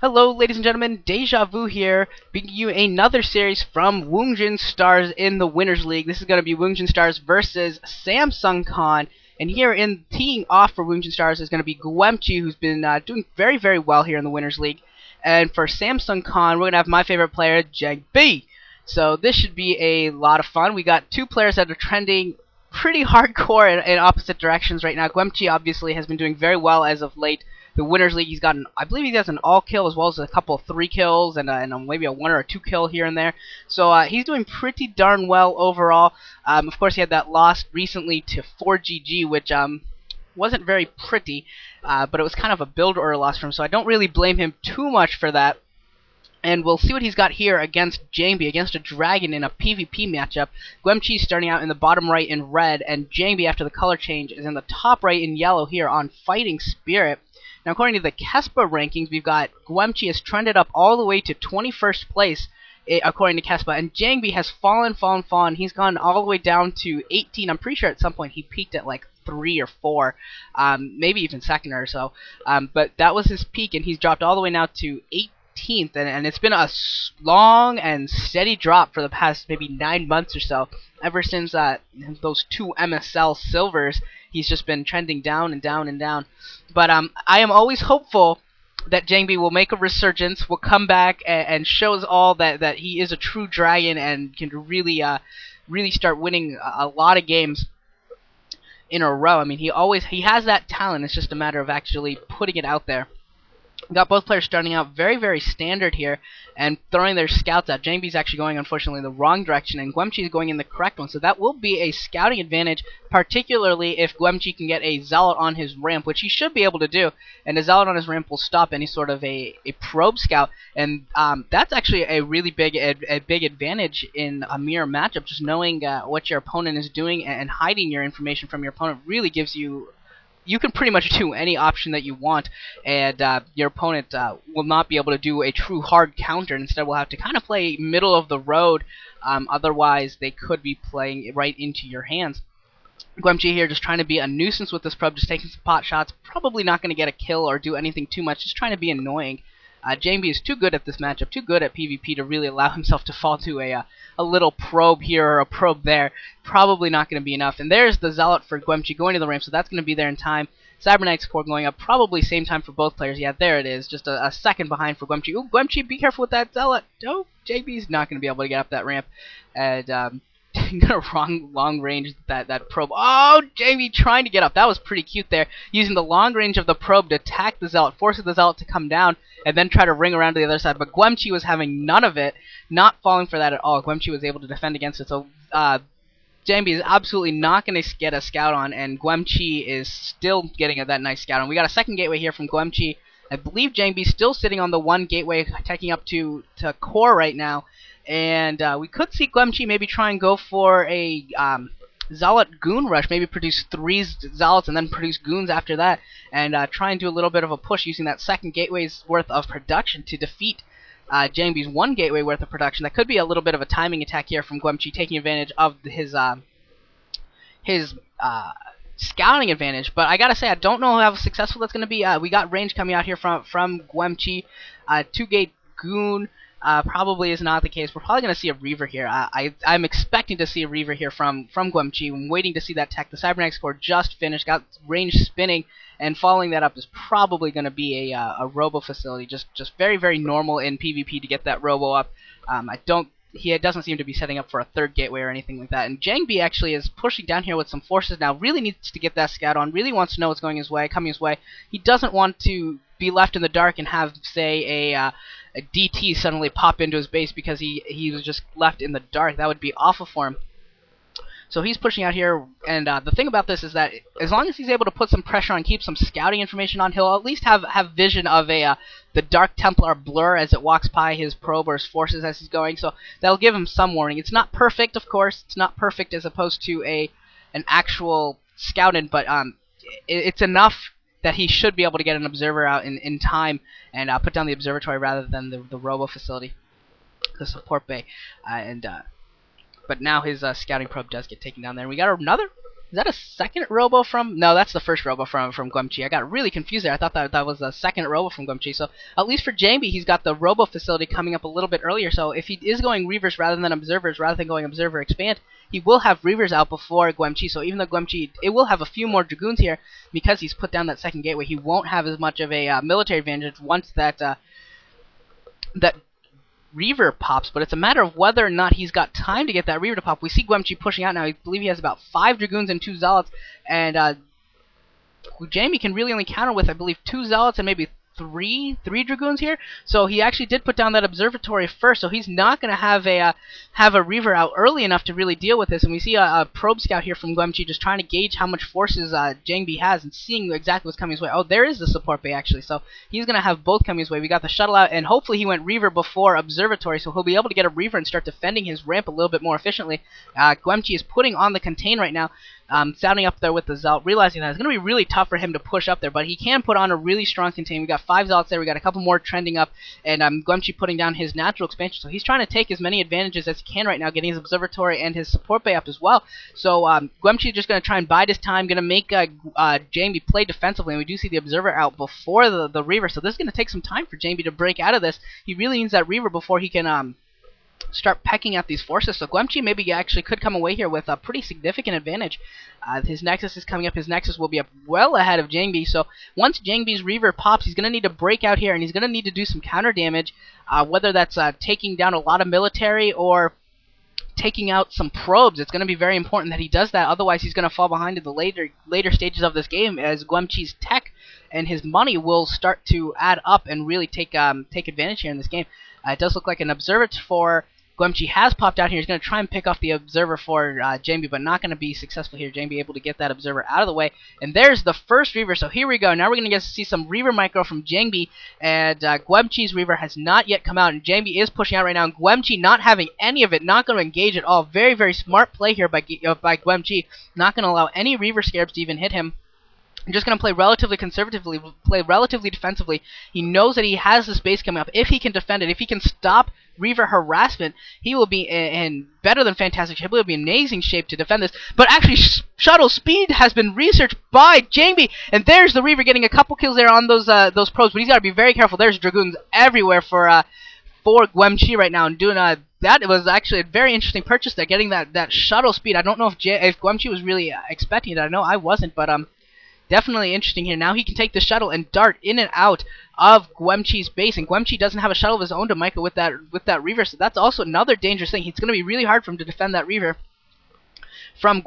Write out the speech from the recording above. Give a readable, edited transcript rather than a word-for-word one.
Hello, ladies and gentlemen, Deja Vu here, bringing you another series from Woongjin Stars in the Winners League. This is going to be Woongjin Stars versus Samsung Khan, and here in teeing off for Woongjin Stars is going to be Guemchi, who's been doing very, very well here in the Winners League. And for Samsung Khan, we're going to have my favorite player, Jangbi. So this should be a lot of fun. We got two players that are trending pretty hardcore in opposite directions right now. Guemchi obviously has been doing very well as of late. The Winners League, he's gotten, I believe he has an all kill as well as a couple of 3 kills and maybe a 1 or a 2 kill here and there. So he's doing pretty darn well overall. Of course, he had that loss recently to 4GG, which wasn't very pretty, but it was kind of a build order loss for him. So I don't really blame him too much for that. And we'll see what he's got here against Jangbi, against a dragon in a PvP matchup. Guemchi starting out in the bottom right in red, and Jangbi, after the color change, is in the top right in yellow here on Fighting Spirit. Now, according to the Kespa rankings, we've got Guemchi has trended up all the way to 21st place, according to Kespa, and Jangbi has fallen. He's gone all the way down to 18. I'm pretty sure at some point he peaked at like 3 or 4, maybe even second or so. But that was his peak, and he's dropped all the way now to 18th, and it's been a long and steady drop for the past maybe 9 months or so. Ever since those 2 MSL silvers, he's just been trending down and down and down. But I am always hopeful that Jangbi will make a resurgence, will come back and show us all that he is a true dragon and can really start winning a lot of games in a row. I mean, he has that talent. It's just a matter of actually putting it out there. We got both players starting out very, very standard here and throwing their scouts out. Jangbi's actually going, unfortunately, in the wrong direction, and Guemchi is going in the correct one. So that will be a scouting advantage, particularly if Guemchi can get a Zealot on his ramp, which he should be able to do. And a Zealot on his ramp will stop any sort of a probe scout. And that's actually a really big advantage in a mirror matchup. Just knowing what your opponent is doing and hiding your information from your opponent really gives you... You can pretty much do any option that you want, and your opponent will not be able to do a true hard counter. Instead, will have to kind of play middle of the road. Otherwise, they could be playing right into your hands. Guemchi here just trying to be a nuisance with this probe, just taking some pot shots. Probably not going to get a kill or do anything too much, just trying to be annoying. Jangbi is too good at this matchup, too good at PvP to really allow himself to fall to a little probe here or a probe there. Probably not going to be enough. And there's the Zealot for Guemchi going to the ramp, so that's going to be there in time. Cybernetics Core going up, probably same time for both players. Yeah, there it is, just a second behind for Guemchi. Ooh, Guemchi, be careful with that Zealot. Oh, Jangbi's not going to be able to get up that ramp. And long range that probe. Oh, Jangbi trying to get up. That was pretty cute there, using the long range of the probe to attack the Zealot, forcing the Zealot to come down and then try to ring around to the other side. But Guemchi was having none of it, not falling for that at all. Guemchi was able to defend against it. So Jangbi is absolutely not going to get a scout on, and Guemchi is still getting that nice scout on. We got a second gateway here from Guemchi. I believe Jangbi's still sitting on the 1 gateway, taking up to core right now. And we could see Guemchi maybe try and go for a Zealot Goon Rush, maybe produce 3 Zealots and then produce Goons after that, and try and do a little bit of a push using that second gateway's worth of production to defeat Jangbi's 1 gateway worth of production. That could be a little bit of a timing attack here from Guemchi, taking advantage of his scouting advantage. But I gotta say, I don't know how successful that's gonna be. We got range coming out here from Guemchi. 2-gate Goon probably is not the case. We're probably going to see a Reaver here. I'm expecting to see a Reaver here from Guemchi. I'm waiting to see that tech. The Cybernetics Core just finished, got range spinning, and following that up is probably going to be a Robo facility. Just very, very normal in PvP to get that Robo up. He doesn't seem to be setting up for a 3rd gateway or anything like that. And Jangbi actually is pushing down here with some forces now. Really needs to get that scout on. Really wants to know what's coming his way. He doesn't want to be left in the dark and have, say, a DT suddenly pop into his base because he was just left in the dark. That would be awful for him. So he's pushing out here, and the thing about this is that as long as he's able to put some pressure on, keep some scouting information on, he'll at least have vision of the Dark Templar blur as it walks by his probe or his forces as he's going. So that'll give him some warning. It's not perfect, of course. It's not perfect as opposed to an actual scouting, but it's enough that he should be able to get an observer out in time and put down the observatory rather than the Robo facility, the support bay, but now his scouting probe does get taken down there. And we got another Is that a second robo from? No, that's the first robo from Guemchi. I got really confused there. I thought that was a second robo from Guemchi. So at least for Jangbi, he's got the robo facility coming up a little bit earlier. So if he is going Reavers rather than Observers, rather than going Observer Expand, he will have Reavers out before Guemchi. So even though Guemchi, it will have a few more Dragoons here because he's put down that second gateway. He won't have as much of a military advantage once that that Reaver pops, but it's a matter of whether or not he's got time to get that Reaver to pop. We see Guemchi pushing out now. I believe he has about 5 Dragoons and 2 Zealots, and Jangbi can really only counter with, I believe, 2 Zealots and maybe three Dragoons here. So he actually did put down that observatory first, so he's not going to have a Reaver out early enough to really deal with this. And we see a probe scout here from Guemchi just trying to gauge how much forces Jangbi has and seeing exactly what's coming his way. Oh, there is the support bay actually, so he's going to have both coming his way. We got the shuttle out, and hopefully he went Reaver before observatory, so he'll be able to get a Reaver and start defending his ramp a little bit more efficiently. Guemchi is putting on the contain right now, sounding up there with the Zealot, realizing that it's going to be really tough for him to push up there, but he can put on a really strong contain. We got 5 Zealots there, we got a couple more trending up, and Guemchi putting down his natural expansion, so he's trying to take as many advantages as he can right now, getting his observatory and his support bay up as well. So Guemchi is just going to try and bide his time, going to make Jangbi play defensively, and we do see the observer out before the Reaver, so this is going to take some time for Jangbi to break out of this. He really needs that Reaver before he can start pecking at these forces. So Guemchi maybe actually could come away here with a pretty significant advantage. His Nexus is coming up. His Nexus will be up well ahead of Jangbi. So once Jangbi's Reaver pops, he's going to need to break out here, and he's going to need to do some counter damage, whether that's taking down a lot of military or taking out some probes. It's going to be very important that he does that, otherwise he's going to fall behind in the later stages of this game, as Guemchi's tech and his money will start to add up and really take advantage here in this game. It does look like an observer for Guemchi has popped out here. He's going to try and pick off the observer for Jangbi, but not going to be successful here. Jangbi able to get that observer out of the way. And there's the first Reaver. So here we go. Now we're going to get to see some Reaver micro from Jangbi. And Guemchi's Reaver has not yet come out. And Jangbi is pushing out right now. And Guemchi not having any of it. Not going to engage at all. Very, very smart play here by Guemchi. Not going to allow any Reaver scarabs to even hit him. I'm just going to play relatively conservatively, play relatively defensively. He knows that he has this base coming up. If he can defend it, if he can stop Reaver harassment, he will be in better than fantastic shape. He will be in amazing shape to defend this. But actually, shuttle speed has been researched by Jangbi, and there's the Reaver getting a couple kills there on those probes. But he's got to be very careful. There's Dragoons everywhere for Guemchi right now, and doing that was actually a very interesting purchase there, getting that shuttle speed. I don't know if Guemchi was really expecting it. I know I wasn't, but definitely interesting here. Now he can take the shuttle and dart in and out of Guemchi's base, and Guemchi doesn't have a shuttle of his own to micro with that Reaver, so that's also another dangerous thing. It's going to be really hard for him to defend that Reaver from